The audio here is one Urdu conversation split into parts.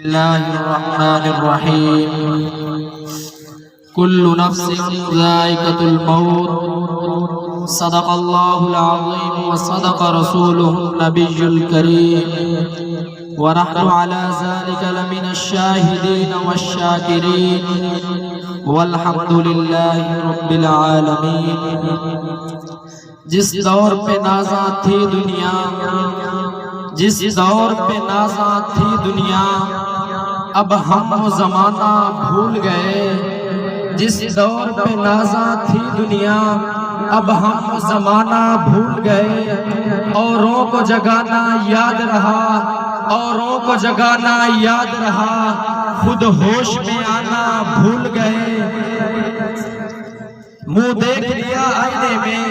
اللہ الرحمن الرحیم کل نفس ذائقۃ الموت صدق اللہ العظیم وصدق رسولہ النبی الکریم ونحن علی ذلک لمن الشاہدین والشاکرین والحمد للہ رب العالمین۔ جس دور پہ نازاں تھی دنیا، جس دور پہ نازاں تھی دنیا، اب ہم وہ زمانہ بھول گئے۔ جس دور پہ نازاں تھی دنیا، اب ہم وہ زمانہ بھول گئے۔ اوروں کو جگانا یاد رہا، اوروں کو جگانا یاد رہا، خود ہوش میں آنا بھول گئے۔ منہ دیکھ لیا آئینے میں،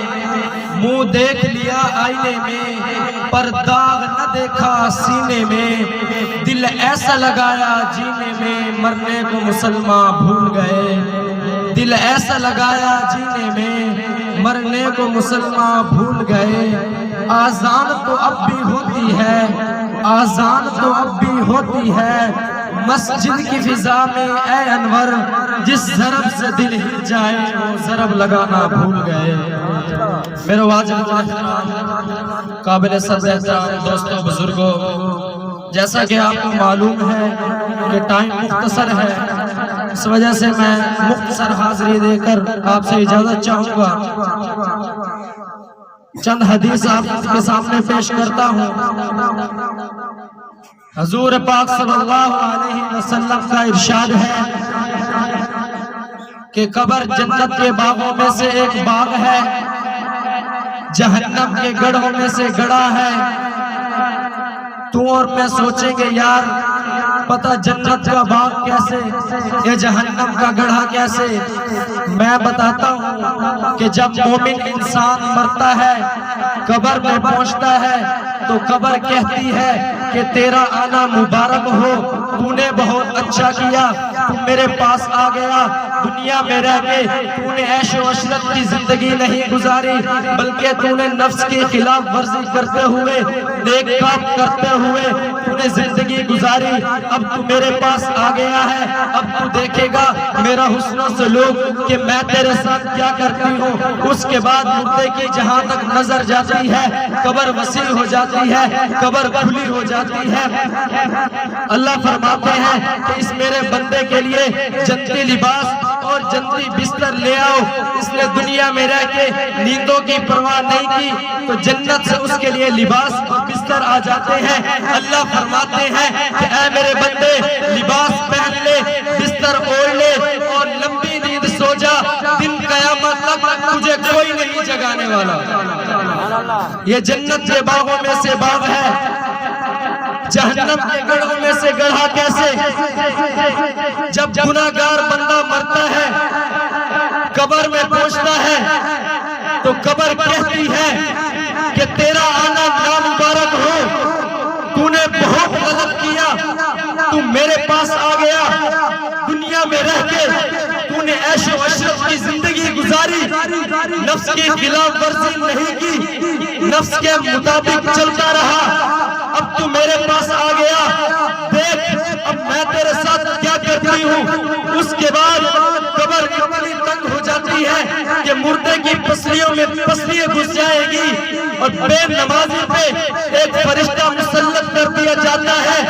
منہ دیکھ لیا آئینے میں، پر داغ نہ دیکھا سینے میں۔ دل ایسا لگایا جینے میں، مرنے کو مسلمان بھول گئے۔ دل ایسا لگایا جینے میں، مرنے کو مسلمان بھول گئے۔ آذان تو اب بھی ہوتی ہے، آذان تو اب بھی ہوتی ہے، مسجد کی فضا میں اے انور، جس ضرب سے دل ہل جائے وہ ضرب لگانا بھول گئے۔ میرے واجب احترام قابل صد احترام دوستوں بزرگوں، جیسا کہ آپ کو معلوم ہے کہ ٹائم مختصر ہے، اس وجہ سے میں مختصر حاضری دے کر آپ سے اجازت چاہوں گا۔ چند حدیث آپ کے سامنے پیش کرتا ہوں۔ حضور پاک صلی اللہ علیہ وسلم کا ارشاد ہے کہ قبر جنت کے باغوں میں سے ایک باغ ہے، جہنم کے گڑھوں میں سے گڑھا ہے۔ تو اور میں سوچیں گے یار پتہ جنت کا باغ کیسے، یہ جہنم کا گڑھا کیسے؟ میں بتاتا ہوں کہ جب مومن انسان مرتا ہے، قبر میں پہنچتا ہے، تو قبر کہتی ہے کہ تیرا آنا مبارک ہو، تو نے بہت اچھا کیا، تو میرے پاس آ گیا۔ دنیا میں رہ کے تو نے عیش و عشرت کی زندگی نہیں گزاری، بلکہ تو نے نفس کی خلاف ورزی کرتے ہوئے، نیک کام کرتے ہوئے تو نے زندگی گزاری۔ اب تو میرے پاس آ گیا ہے، اب تو دیکھے گا میرا حسن و سلوک کہ میں تیرے ساتھ کیا کرتی ہوں۔ اس کے بعد مردے کی جہاں تک نظر جاتی ہے، قبر وسیع ہو جاتی ہے، قبر کھلی ہو جاتی ہے۔ اللہ فرماتے ہیں کہ اس میرے بندے کے لیے جنتی لباس اور جنتی بستر لے آؤ۔ اس نے دنیا میں رہ کے نیندوں کی پرواہ نہیں کی، تو جنت سے اس کے لیے لباس اور بستر آ جاتے ہیں۔ اللہ فرماتے ہیں کہ اے میرے بندے، لباس پہن لے، بستر اوڑھ لے اور لمبی نیند سو جا، دن قیامت تک تجھے کوئی نہیں جگانے والا۔ یہ جنت کے باغوں میں سے باغ ہے، جہنم کے گڑھوں میں سے گڑھا کیسے؟ جب گناہگار بندہ مرتا ہے، قبر میں پہنچتا ہے، تو قبر کہتی ہے کہ تیرا آنا نامبارک ہو، تو نے بہت غلط کیا، تو میرے پاس آ گیا۔ دنیا میں رہ کے تو نے عیش و عشرت کی زندگی گزاری، نفس کی خلاف ورزی نہیں کی، نفس کے مطابق چلتا رہا۔ اب تو میرے پاس آ گیا، دیکھ اب میں تیرے ساتھ کیا کرتی ہوں۔ اس کے بعد قبر اتنی تنگ ہو جاتی ہے کہ مردے کی پسلیوں میں پسلیاں گھس جائے گی، اور بے نمازی پہ ایک فرشتہ مسلط کر دیا جاتا ہے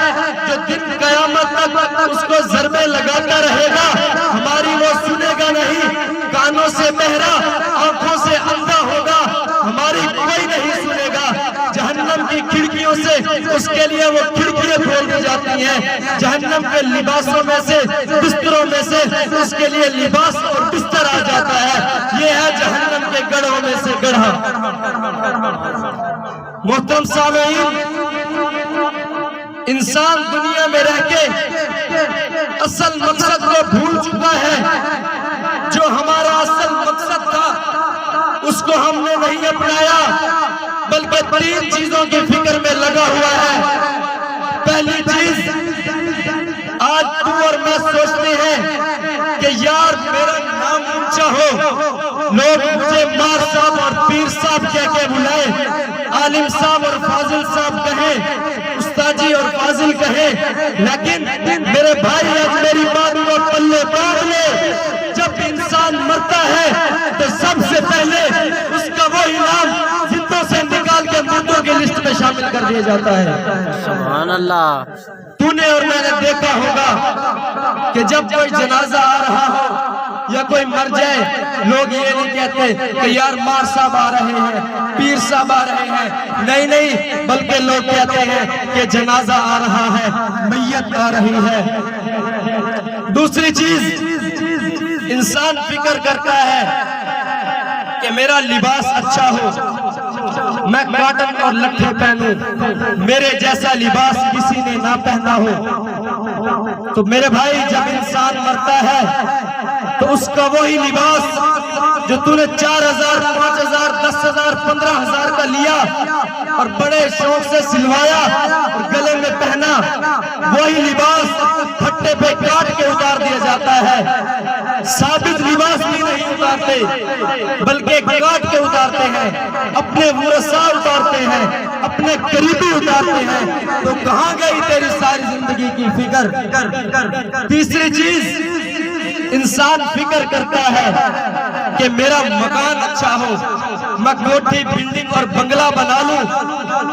جو دن قیامت تک اس کو ضربے لگاتا رہے گا۔ ہماری وہ سنے گا نہیں، کانوں سے بہرا، آنکھوں سے اندھا ہوگا، ہماری کوئی نہیں سنے گا۔ جہنم کی کھڑکیوں سے اس کے لیے وہ کھڑکیاں کھول دی جاتی ہیں، جہنم کے لباسوں میں سے، بستروں میں سے اس کے لیے لباس اور بستر آ جاتا ہے۔ یہ ہے جہنم کے گڑھوں میں سے گڑھا۔ محترم سامعین، انسان دنیا میں رہ کے اصل مقصد کو بھول چکا ہے۔ جو ہمارا اصل مقصد تھا اس کو ہم نے نہیں اپنایا، بلکہ تین چیزوں کی فکر میں لگا ہوا ہے۔ پہلی چیز، آج تو اور میں سوچتے ہیں کہ یار میرا نام اونچا ہو، لوگ مجھے مار صاحب اور پیر صاحب کہہ کے بلائے، عالم صاحب اور فاضل صاحب کہیں، استاجی اور فاضل کہے، لیکن میرے بھائی آج میری بات کو پلے باندھ لے، جب انسان مرتا ہے تو سب سے پہلے اس کا وہی نام زندوں سے نکال کے مردوں کی لسٹ میں شامل کر دیا جاتا ہے۔ سبحان اللہ۔ تو نے اور میں نے دیکھا ہوگا کہ جب کوئی جنازہ آ رہا ہو یا کوئی مر جائے، لوگ یہ نہیں کہتے کہ یار مار صاحب آ رہے ہیں، پیر صاحب آ رہے ہیں، نہیں، بلکہ لوگ کہتے ہیں کہ جنازہ آ رہا ہے، میت آ رہی ہے۔ دوسری چیز، انسان فکر کرتا ہے کہ میرا لباس اچھا ہو، میں کاٹن اور لٹھے پہنوں، میرے جیسا لباس کسی نے نہ پہنا ہو۔ تو میرے بھائی جب انسان مرتا ہے تو اس کا وہی لباس جو تو نے 4,000 5,000 10,000 15,000 کا لیا اور بڑے شوق سے سلوایا اور گلے میں پہنا، وہی لباس پھٹے پہ کاٹ کے اتار دیا جاتا ہے۔ ثابت لباس بھی نہیں اتارتے بلکہ کاٹ کے اتارتے ہیں، اپنے ورثاء اتارتے ہیں، اپنے قریبی اتارتے ہیں۔ تو کہاں گئی تیری ساری زندگی کی فکر؟ تیسری چیز، انسان فکر کرتا ہے کہ میرا مکان اچھا ہو، میں کوٹھی بلڈنگ اور بنگلہ بنا لوں،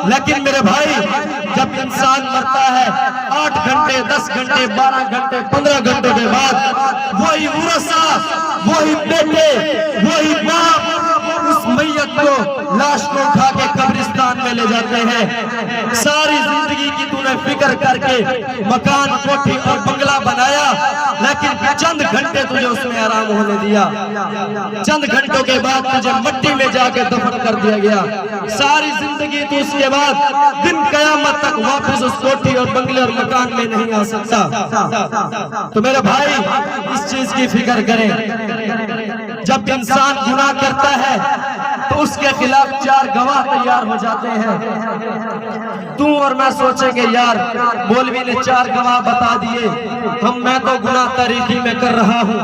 لیکن میرے بھائی جب انسان مرتا ہے 8 گھنٹے 10 گھنٹے 12 گھنٹے 15 گھنٹوں کے بعد وہی ورثاء، وہی بیٹے، وہی باپ اس میت کو، لاش کو اٹھا کے قبرستان میں لے جاتے ہیں۔ ساری زندگی کی تو نے فکر کر کے مکان کوٹھی اور بنگلہ بنایا، لیکن چند گھنٹے تجھے اس میں آرام ہونے دیا، چند گھنٹوں کے بعد تجھے مٹی میں جا کے دفن کر دیا گیا۔ ساری زندگی تو اس کے بعد دن قیامت تک واپس اس کوٹھی اور بنگلے اور مکان میں نہیں آ سکتا۔ تو میرے بھائی اس چیز کی فکر کریں، جب انسان گناہ کرتا ہے تو اس کے خلاف 4 گواہ تیار ہو جاتے ہیں۔ تو اور میں سوچیں گے یار مولوی نے 4 گواہ بتا دیے، میں تو گناہ تاریکی میں کر رہا ہوں،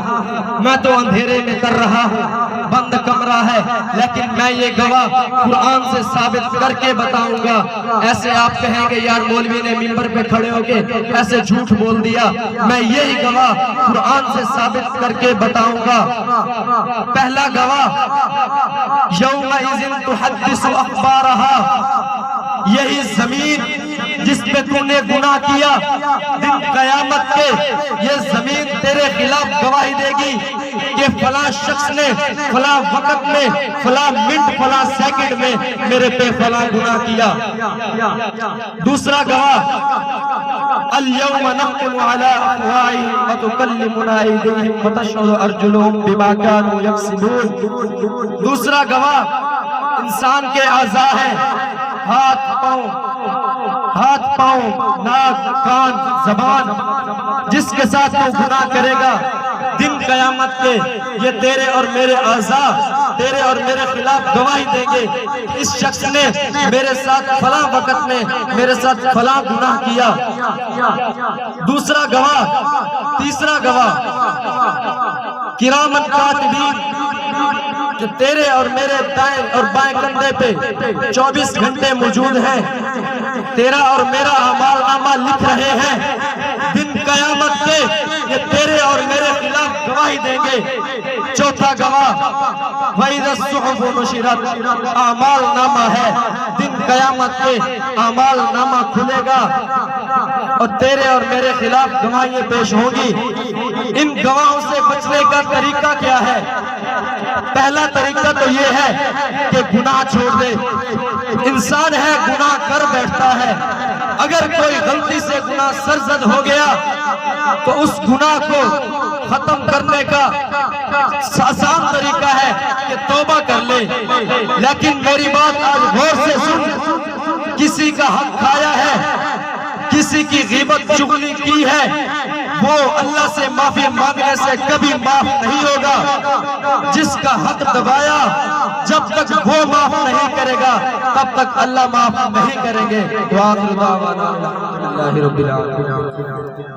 میں تو اندھیرے میں کر رہا ہوں، بند کمرہ ہے، لیکن میں یہ گواہ قرآن سے ثابت کر کے بتاؤں گا۔ ایسے آپ کہیں گے یار مولوی نے ممبر پہ کھڑے ہو کے ایسے جھوٹ بول دیا، میں یہی گواہ قرآن سے ثابت کر کے بتاؤں گا۔ پہلا گواہ، یومئذ تحدث اخبارها، یہی زمین جس پہ تو نے گناہ کیا، دن قیامت کے یہ زمین تیرے خلاف گواہی دے گی کہ فلاں شخص نے فلاں وقت میں فلاں منٹ فلاں سیکنڈ میں میرے پہ فلاں گناہ کیا۔ دوسرا گواہ، اليوم نختم على افواہہم وتکلمنا ایدیہم وتشہد ارجلہم بما كانوا یکسبون۔ دوسرا گواہ انسان کے اعضاء ہیں، ہاتھ پاؤں ناک کان زبان، جس کے ساتھ تو گناہ کرے گا دن قیامت کے یہ تیرے اور میرے اعضاء تیرے اور میرے خلاف گواہی دیں گے، اس شخص نے میرے ساتھ فلاں وقت میں میرے ساتھ فلاں گناہ کیا۔ دوسرا گواہ، تیسرا گواہ، کرامن کاتبین، جو تیرے اور میرے دائیں اور بائیں کندھے پہ 24 گھنٹے موجود ہیں، تیرا اور میرا اعمال نامہ لکھ رہے ہیں۔ دن قیامت کے یہ تیرے اور میرے خلاف گواہی دیں گے۔ چوتھا گواہ، وَإِذَا الصُّحُفُ نُشِرَتْ، اعمال نامہ ہے، دن قیامت کے اعمال نامہ کھلے گا اور تیرے اور میرے خلاف گواہیاں پیش ہوں گی۔ ان گواہوں سے بچنے کا طریقہ کیا ہے؟ پہلا طریقہ تو یہ ہے کہ گناہ چھوڑ دے۔ انسان ہے گناہ کر بیٹھتا ہے، اگر کوئی غلطی سے گناہ سرزد ہو گیا تو اس گناہ کو ختم کرنے کا آسان طریقہ ہے کہ توبہ کر لے۔ لیکن میری بات آج غور سے سن، کسی کا حق کھایا ہے، کسی کی غیبت چغلی کی ہے، وہ اللہ سے معافی مانگنے سے کبھی معاف نہیں ہوگا۔ جس کا حق دبایا، جب تک وہ معاف نہیں کرے گا تب تک اللہ معاف نہیں کریں گے۔ وآخر دعوانا الحمدللہ رب العالمین۔